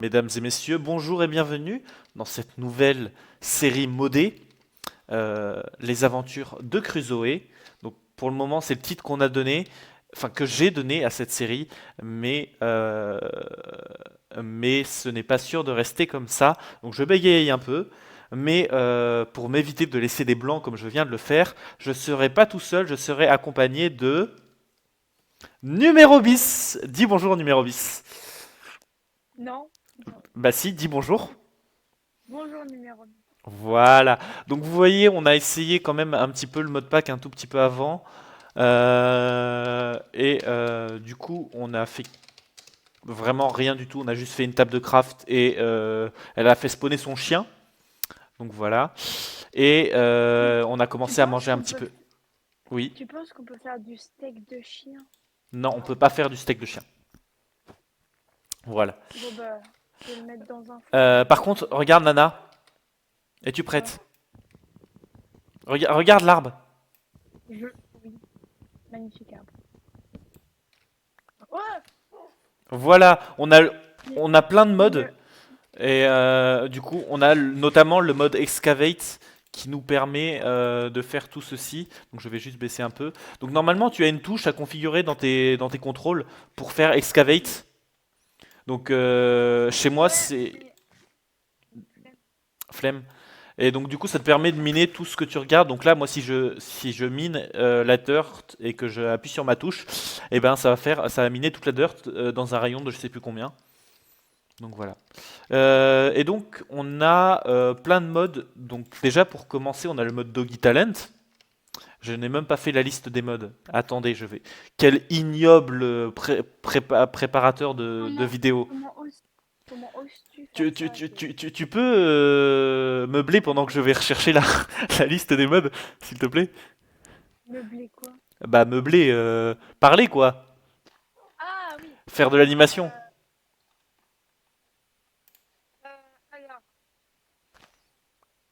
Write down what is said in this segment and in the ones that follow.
Mesdames et messieurs, bonjour et bienvenue dans cette nouvelle série modée, Les aventures de Crusoe. Donc pour le moment, c'est le titre qu'on a donné, enfin que j'ai donné à cette série, mais ce n'est pas sûr de rester comme ça. Donc je bégaye un peu, mais pour m'éviter de laisser des blancs comme je viens de le faire, je ne serai pas tout seul, je serai accompagné de Numéro bis. Dis bonjour Numéro bis. Non, non. Bah si, dis bonjour. Bonjour numéro 2. Voilà. Donc vous voyez, on a essayé quand même un petit peu le mode pack un tout petit peu avant. Du coup, on a fait vraiment rien du tout. On a juste fait une table de craft et elle a fait spawner son chien. Donc voilà. Et on a Tu commencé à penses manger un qu'on petit peut, peu. Oui. tu penses qu'on peut faire du steak de chien? Non, on peut pas faire du steak de chien. Voilà. Bon bah, je vais le mettre dans un four alors. Par contre, regarde Nana. Es-tu Ouais. prête? Regarde l'arbre. Je, oui, magnifique arbre. Ouais. Voilà. Mais, On a plein de mais modes. le, Et du coup, on a notamment le mode Excavate qui nous permet de faire tout ceci. Donc je vais juste baisser un peu. Donc normalement, tu as une touche à configurer dans tes contrôles pour faire Excavate. Donc chez moi, ouais, c'est mais flemme. Et donc du coup, ça te permet de miner tout ce que tu regardes. Donc là, moi, si je mine la dirt et que je appuie sur ma touche, et ben ça va miner toute la dirt dans un rayon de je sais plus combien. Donc voilà. Et donc on a plein de modes. Donc déjà pour commencer, on a le mode Doggy Talent. Je n'ai même pas fait la liste des modes. Attendez, je vais. Quel ignoble préparateur de comment, vidéos. comment oses, comment oses-tu faire ça? Tu peux meubler pendant que je vais rechercher la liste des modes, s'il te plaît? Meubler quoi? Bah meubler, parler quoi. Ah oui. Faire de l'animation. Euh, alors,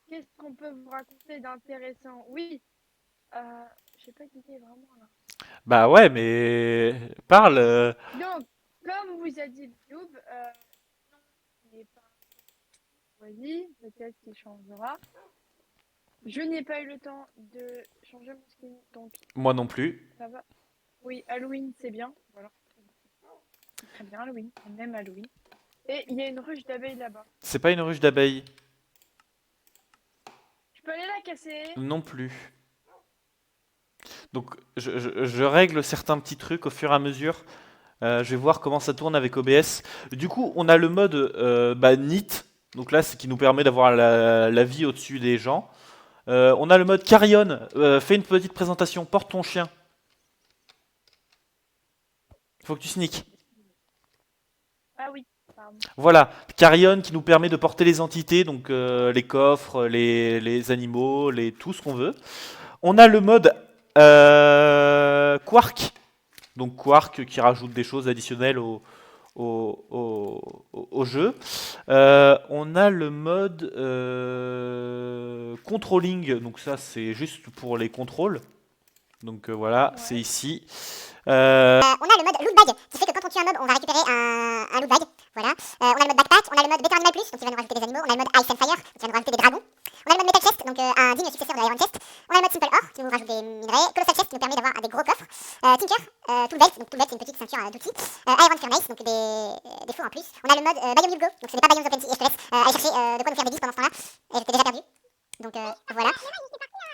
qu'est-ce qu'on peut vous raconter d'intéressant? Oui. J'ai pas d'idée vraiment là. Bah ouais, mais parle. Donc, comme vous a dit Youb, non, il n'est pas choisi, peut-être qu'il changera. Je n'ai pas eu le temps de changer mon skin, donc Moi non plus. ça va. Oui, Halloween, c'est bien. Voilà. C'est très bien, Halloween. On aime Halloween. Et il y a une ruche d'abeilles là-bas. C'est pas une ruche d'abeilles. Je peux aller la casser. Non plus. Donc je règle certains petits trucs au fur et à mesure. Je vais voir comment ça tourne avec OBS. Du coup, on a le mode NEAT. Donc là, c'est qui nous permet d'avoir la vie au-dessus des gens. On a le mode Carrion. Fais une petite présentation. Porte ton chien. Faut que tu sneak. Ah oui, pardon. Voilà. Carrion qui nous permet de porter les entités. Donc les coffres, les animaux, tout ce qu'on veut. On a le mode Quark. Donc Quark qui rajoute des choses additionnelles au jeu. On a le mode controlling, donc ça c'est juste pour les contrôles. Donc voilà, c'est Ouais. ici. On a le mode loot bag qui fait que quand on tue un mob, on va récupérer un loot bag. Voilà. On a le mode backpack, on a le mode Better Animal Plus, donc qui va nous rajouter des animaux. On a le mode Ice and Fire, donc qui va nous rajouter des dragons. On a le mode Metal Chest, donc un digne successeur de l'Iron Chest. On a le mode Simple Or, qui nous rajoute des minerais. Colossal Chest, qui nous permet d'avoir des gros coffres. Tinker, Tool Belt, donc Tool Belt c'est une petite ceinture d'outils. Iron Furnace, donc des fours en plus. On a le mode Biome You Go, donc ce n'est pas Biomes Open Sea, et je te laisse aller chercher de quoi nous faire des bis pendant ce temps-là. Et je t'ai déjà perdu. Donc voilà.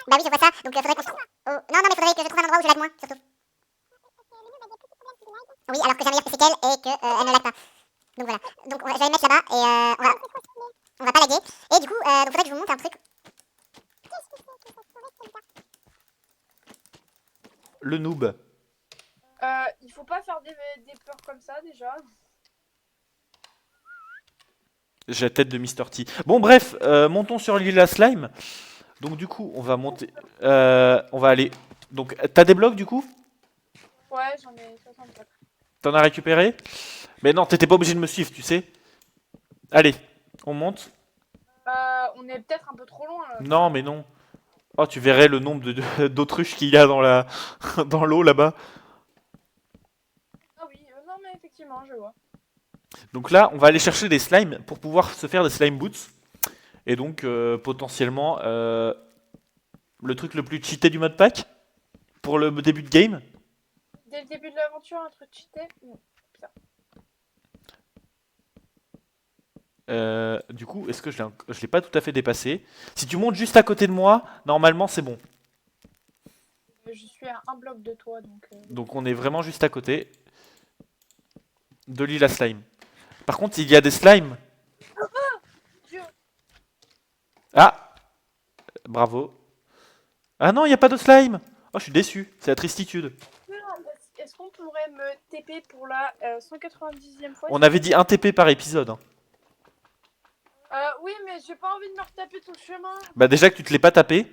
Bah oui, je vois ça, donc faudrait qu'on se trouve. Oh, non, non, mais faudrait que je trouve un endroit où je lag moins, surtout. Oui, alors que j'aimerais dire que c'est qu'elle et qu'elle ne lag pas. Donc voilà. Donc je vais le mettre là-bas et on va pas laguer. Et du coup, donc faudrait que je vous montre un truc. Le noob. Il faut pas faire des peurs comme ça déjà. J'ai la tête de Mister T. Bon bref, montons sur l'île à slime. Donc du coup, on va monter. On va aller. Donc t'as des blocs du coup? Ouais, j'en ai 64. T'en as récupéré? Mais non, t'étais pas obligé de me suivre, tu sais. Allez, on monte. On est peut-être un peu trop loin là, Non, mais finalement. non. Oh, tu verrais le nombre d'autruches qu'il y a dans dans l'eau là-bas. Ah oui, non mais effectivement, je vois. Donc là, on va aller chercher des slimes pour pouvoir se faire des slime boots. Et donc, potentiellement, le truc le plus cheaté du mode pack pour le début de game. Dès le début de l'aventure, un truc cheaté? Non. Du coup, est-ce que je l'ai pas tout à fait dépassé? Si tu montes juste à côté de moi, normalement c'est bon. Je suis à un bloc de toi, donc... Donc on est vraiment juste à côté de l'île à slime. Par contre, il y a des slimes. Dieu. Ah, bravo. Ah non, il n'y a pas de slime. Oh, je suis déçu. C'est la tristitude. Est-ce qu'on pourrait me TP pour la 190e fois? On avait dit 1 TP par épisode. Hein. Oui, mais j'ai pas envie de me retaper tout le chemin. Bah déjà que tu te l'es pas tapé.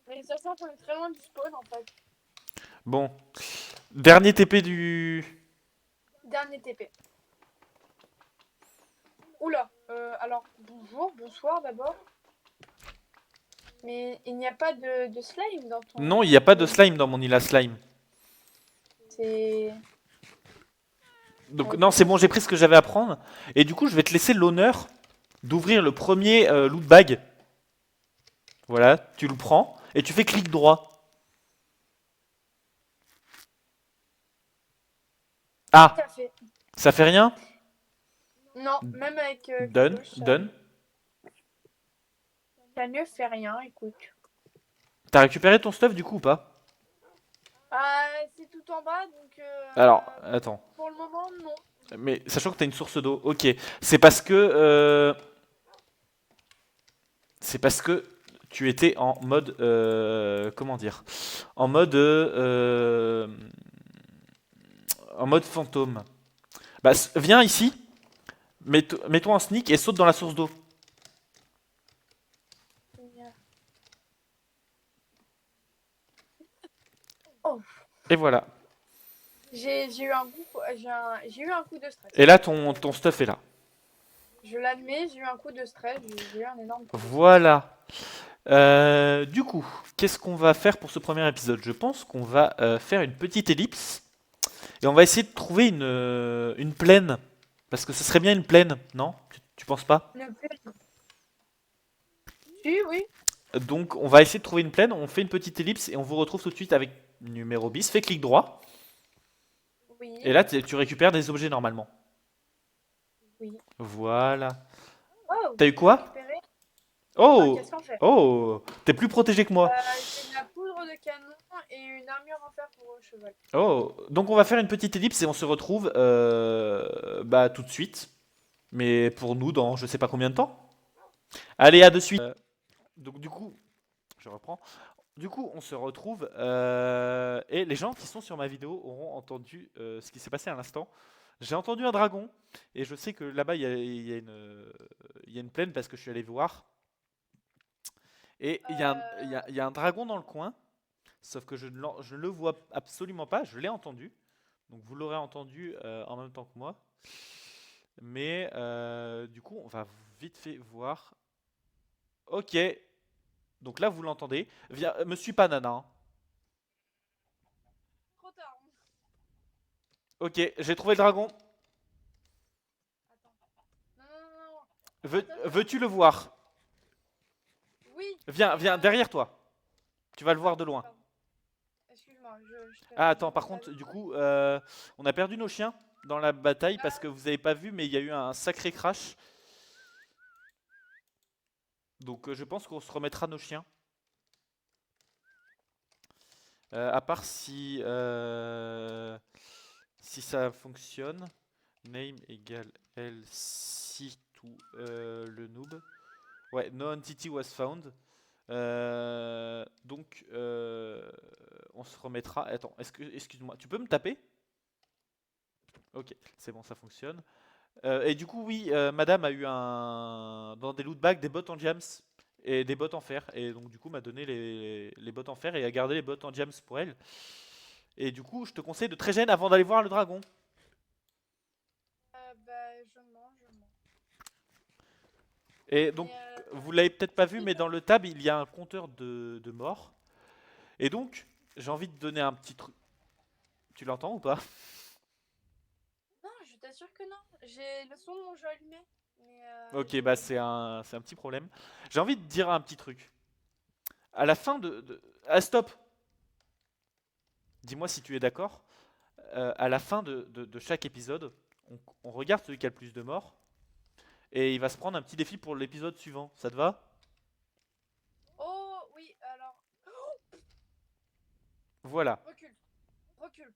Mais ça sent qu'on est très loin du spawn en fait. Bon. Dernier TP du... Dernier TP. Oula, alors bonjour, bonsoir d'abord. Mais il n'y a pas de slime dans ton... Non, il n'y a pas de slime dans mon île à slime. C'est... Donc non, c'est bon, j'ai pris ce que j'avais à prendre. Et du coup, je vais te laisser l'honneur d'ouvrir le premier loot bag. Voilà, tu le prends et tu fais clic droit. Ah, Tout à fait. ça fait rien? Non, même avec... Done, gauche, done. Ça ne fait rien, écoute. T'as récupéré ton stuff du coup ou pas? C'est tout en bas, donc... Alors, attends. Pour le moment, non. Mais sachant que t'as une source d'eau, ok. C'est parce que tu étais en mode comment dire? En mode fantôme. Bah viens ici, mets-toi en sneak et saute dans la source d'eau. Oh. Et voilà. J'ai eu un coup, j'ai eu un coup de stress. Et là ton stuff est là. Je l'admets, j'ai eu un coup de stress, j'ai eu un énorme coup de stress. Voilà. Du coup, qu'est-ce qu'on va faire pour ce premier épisode? Je pense qu'on va faire une petite ellipse et on va essayer de trouver une plaine. Parce que ce serait bien une plaine, non? Tu penses pas? Une plaine. Si, oui. Donc on va essayer de trouver une plaine, on fait une petite ellipse et on vous retrouve tout de suite avec numéro bis. Fais clic droit Oui. et là tu récupères des objets normalement. Oui. Voilà. Oh, T'as eu quoi? récupéré. Oh! Qu'est-ce qu'on fait? Oh! T'es plus protégé que moi. J'ai de la poudre de canon et une armure en fer pour le cheval. Oh! Donc on va faire une petite ellipse et on se retrouve bah, tout de suite. Mais pour nous dans je sais pas combien de temps. Allez, à de suite. Donc du coup, je reprends. Du coup, on se retrouve et les gens qui sont sur ma vidéo auront entendu ce qui s'est passé à l'instant. J'ai entendu un dragon et je sais que là-bas il y a une plaine parce que je suis allé voir. Et il y a un dragon dans le coin, sauf que je ne le vois absolument pas, je l'ai entendu. Donc vous l'aurez entendu en même temps que moi. Mais du coup, on va vite fait voir. Ok, donc là vous l'entendez. Viens, me suis pas Nana. Hein. Trop tard. Ok, j'ai trouvé le dragon. Attends. Non. Veux-tu le voir? Oui. Viens, derrière toi. Tu vas le voir de loin. Pardon. Excuse-moi, Ah, attends, par contre, du coup, on a perdu nos chiens dans la bataille parce que vous avez pas vu, mais il y a eu un sacré crash. Donc je pense qu'on se remettra nos chiens. À part si ça fonctionne. Name égale LC to le noob. Ouais, no entity was found. Donc on se remettra. Attends, excuse-moi, tu peux me taper? Ok, c'est bon, ça fonctionne. Et du coup, oui, madame a eu dans des loot bags des bottes en gems et des bottes en fer. Et donc, du coup, m'a donné les bottes en fer et a gardé les bottes en gems pour elle. Et du coup, je te conseille de très gêne avant d'aller voir le dragon. Je mens. Et donc, vous l'avez peut-être pas vu, mais dans le tab, il y a un compteur de morts. Et donc, j'ai envie de donner un petit truc. Tu l'entends ou pas? Non, je t'assure sûr que non. J'ai le son de mon jeu allumé. Mais Ok, j'ai- bah c'est un petit problème. J'ai envie de dire un petit truc. À la fin Ah, stop! Dis-moi si tu es d'accord. À la fin de chaque épisode, on regarde celui qui a le plus de morts. Et il va se prendre un petit défi pour l'épisode suivant. Ça te va? Oh oui, alors Voilà. recule, recule,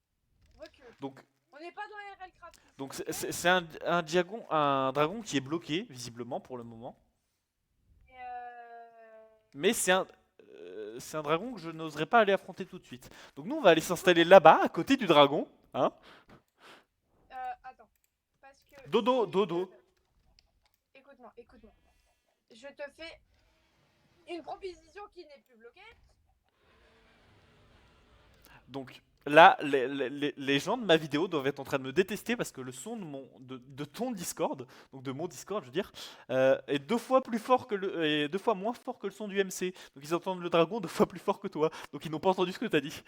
recule. Donc, On n'est pas dans RL Craft ici, donc ok. c'est un dragon qui est bloqué, visiblement, pour le moment. Et Mais c'est un dragon que je n'oserais pas aller affronter tout de suite. Donc nous, on va aller s'installer là-bas, à côté du dragon. Hein? attends, parce que Dodo, si, dodo. écoute-moi, écoute-moi. Je te fais une proposition qui n'est plus bloquée. Donc là, les gens de ma vidéo doivent être en train de me détester parce que le son de ton Discord, donc de mon Discord, je veux dire, est 2 fois plus fort est 2 fois moins fort que le son du MC. Donc ils entendent le dragon 2 fois plus fort que toi. Donc ils n'ont pas entendu ce que t'as dit.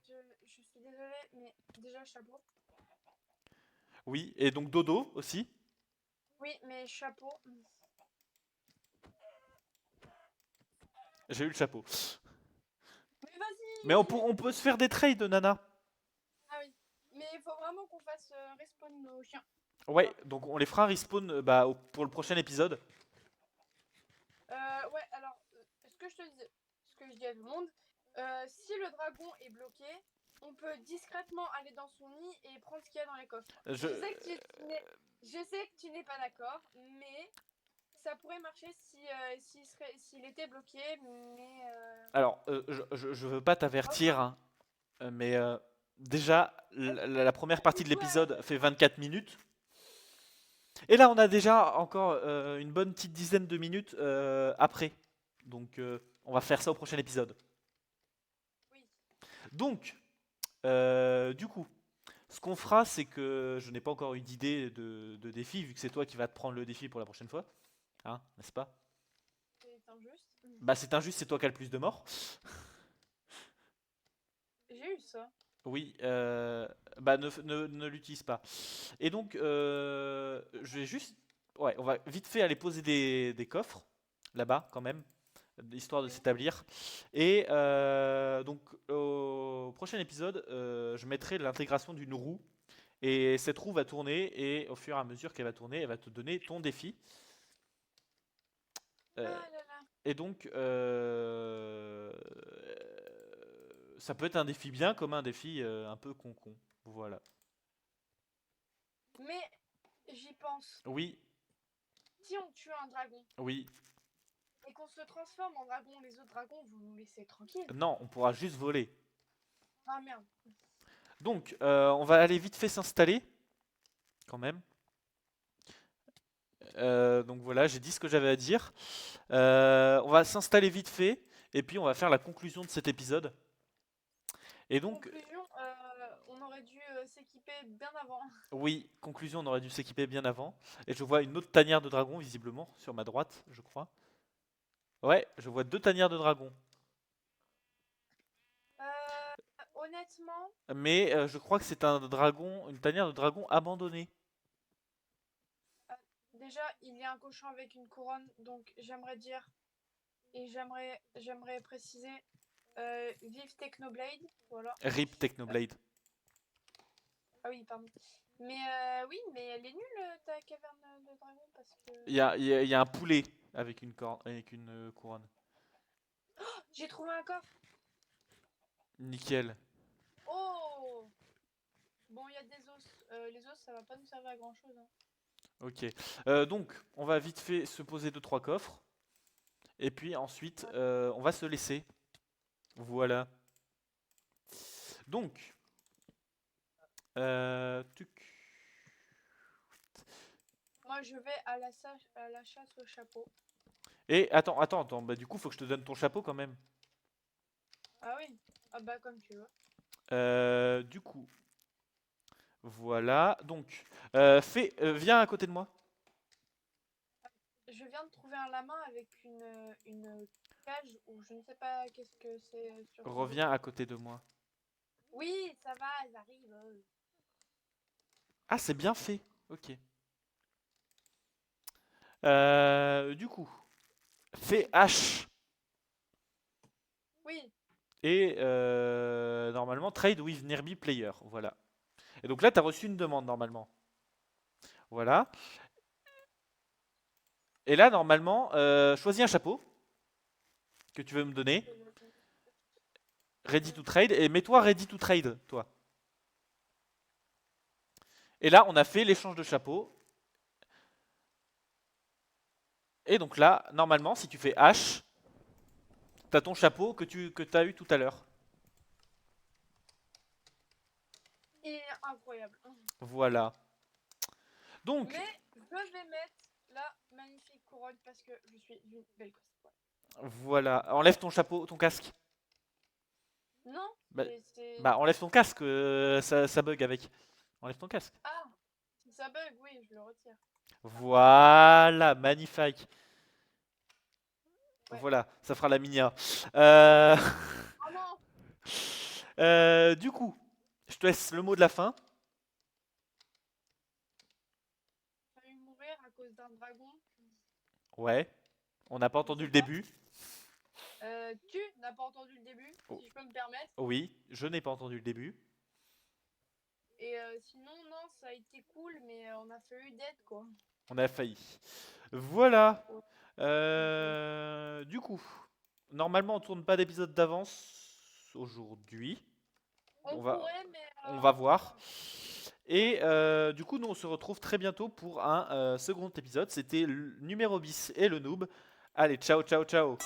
Je suis désolée, mais déjà chapeau. Oui, et donc dodo aussi. Oui, mais chapeau. J'ai eu le chapeau. Mais vas-y. Mais on peut se faire des trades, Nana. Ah oui, mais il faut vraiment qu'on fasse respawn nos chiens. Ouais, donc on les fera respawn pour le prochain épisode. Ouais, alors, ce que je dis à tout le monde, si le dragon est bloqué, on peut discrètement aller dans son nid et prendre ce qu'il y a dans les coffres. Je- Je sais que tu n'es pas d'accord, mais ça pourrait marcher s'il était bloqué, mais... Alors, je veux pas t'avertir, hein, mais déjà, la première partie de l'épisode fait 24 minutes. Et là, on a déjà encore une bonne petite dizaine de minutes après. Donc, on va faire ça au prochain épisode. Oui. Donc, du coup, ce qu'on fera, c'est que je n'ai pas encore eu d'idée de défi, vu que c'est toi qui vas te prendre le défi pour la prochaine fois. Hein, n'est-ce pas? C'est injuste. Bah, c'est injuste, c'est toi qui as le plus de morts. J'ai eu ça. Oui, bah ne l'utilise pas. Et donc, je vais juste... Ouais, on va vite fait aller poser des coffres, là-bas, quand même, histoire de Oui. s'établir. Et donc, au prochain épisode, je mettrai l'intégration d'une roue. Et cette roue va tourner, et au fur et à mesure qu'elle va tourner, elle va te donner ton défi. Ah Euh, là là. et donc, ça peut être un défi bien comme un défi un peu con-con. Voilà. Mais j'y pense. Oui, Si on tue un dragon oui. et qu'on se transforme en dragon, les autres dragons, vous nous laissez tranquille. Non, on pourra juste voler. Ah merde. Donc, on va aller vite fait s'installer, quand même. Donc voilà, j'ai dit ce que j'avais à dire. On va s'installer vite fait, et puis on va faire la conclusion de cet épisode. Et donc, Conclusion, on aurait dû s'équiper bien avant. oui, conclusion, on aurait dû s'équiper bien avant. Et je vois une autre tanière de dragon, visiblement, sur ma droite, je crois. Ouais, je vois 2 tanières de dragon. Honnêtement, Mais je crois que c'est une tanière de dragon abandonnée. déjà, il y a un cochon avec une couronne, donc j'aimerais dire et j'aimerais préciser vive Technoblade, voilà. RIP Technoblade. Ah oui, pardon. Mais oui, mais elle est nulle ta caverne de dragon parce que Il y a un poulet avec une couronne. j'ai trouvé un coffre. Nickel. Oh. Bon, il y a des os. Les os, ça va pas nous servir à grand chose. Hein. Ok. Donc, on va vite fait se poser 2-3 coffres. Et puis ensuite, on va se laisser. Voilà. Donc, tuc. Moi, je vais à la chasse au chapeau. Et attends. Bah, du coup, faut que je te donne ton chapeau quand même. Ah oui. Ah bah comme tu veux. Du coup, voilà. Donc, viens à côté de moi. Je viens de trouver un lama avec une cage ou je ne sais pas qu'est-ce que c'est sur. son dos. Reviens à côté de moi. Oui, ça va, elles arrivent. Ah, c'est bien fait. Ok. Du coup, fais H Oui. et normalement trade with nearby player. Voilà. Et donc là, tu as reçu une demande normalement. Voilà. Et là, normalement, choisis un chapeau que tu veux me donner. Ready to trade. Et mets-toi ready to trade, toi. Et là, on a fait l'échange de chapeaux. Et donc là, normalement, si tu fais H, t'as ton chapeau que t'as eu tout à l'heure. Et incroyable. Voilà. Donc, Mais je vais mettre la magnifique couronne parce que je suis une belle gosse. voilà. Enlève ton chapeau, ton casque. Non, Bah, c'est. bah, enlève ton casque, ça bug avec. Enlève ton casque. Ah, si ça bug, oui, je le retire. Voilà, magnifique. Ouais. Voilà, ça fera la minia. Euh, Oh non. du coup, je te laisse le mot de la fin. J'ai failli mourir à cause d'un dragon. Ouais, on n'a pas Je entendu sais le pas. début. Tu n'as pas entendu le début, Oh. si je peux me permettre. Oui, je n'ai pas entendu le début. Et sinon, non, ça a été cool, mais on a failli d'être quoi. On a failli. Voilà. Ouais. Du coup, normalement, on tourne pas d'épisode d'avance aujourd'hui. On On va, pourrait, mais. on va voir. Et du coup, nous, on se retrouve très bientôt pour un second épisode. C'était le numéro bis et le noob. Allez, ciao, ciao, ciao.